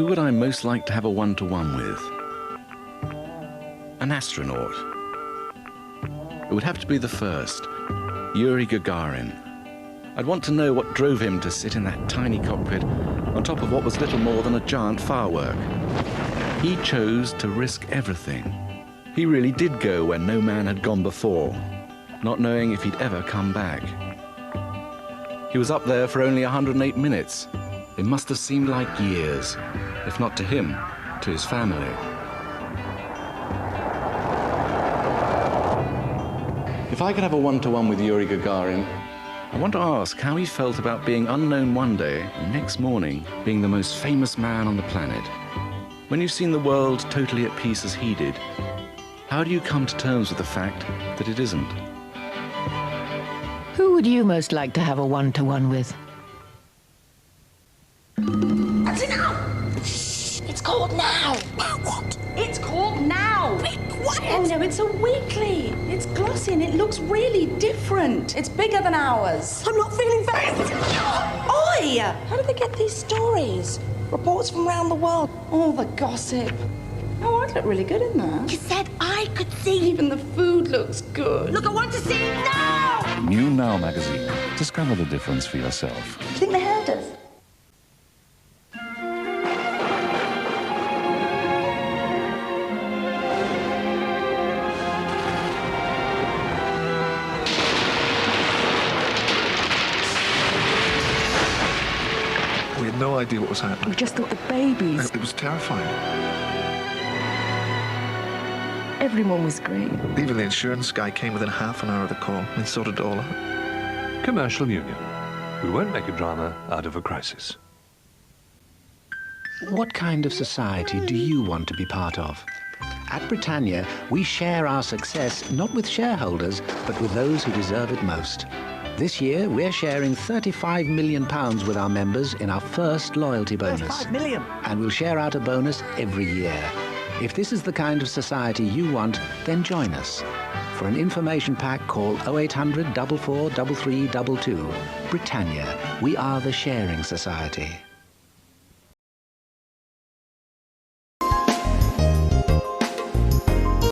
Who would I most like to have a one-to-one with? An astronaut. It would have to be the first, Yuri Gagarin. I'd want to know what drove him to sit in that tiny cockpit on top of what was little more than a giant firework. He chose to risk everything. He really did go where no man had gone before, not knowing if he'd ever come back. He was up there for only 108 minutes. It must have seemed like years, if not to him, to his family. If I could have a one-to-one with Yuri Gagarin, I want to ask how he felt about being unknown one day and next morning being the most famous man on the planet. When you've seen the world totally at peace as he did, how do you come to terms with the fact that it isn't? Who would you most like to have a one-to-one with? That's it now! It's called Now! Now what? It's called Now! Be quiet! Oh no, it's a weekly. It's glossy and it looks really different. It's bigger than ours. I'm not feeling very... Oi! How do they get these stories? Reports from around the world. All the gossip. Oh, I'd look really good in that. You said I could see. Even the food looks good. Look, I want to see it now! New Now magazine. Discover the difference for yourself. Do you think the hair does? We had no idea what was happening. We just thought the babies. It was terrifying. Everyone was great. Even the insurance guy came within half an hour of the call and sorted it all out. Commercial Union. We won't make a drama out of a crisis. What kind of society do you want to be part of? At Britannia, we share our success not with shareholders, but with those who deserve it most. This year, we're sharing £35 million with our members in our first loyalty bonus. 35 million? And we'll share out a bonus every year. If this is the kind of society you want, then join us. For an information pack, call 0800 44 3322. Britannia, we are the sharing society.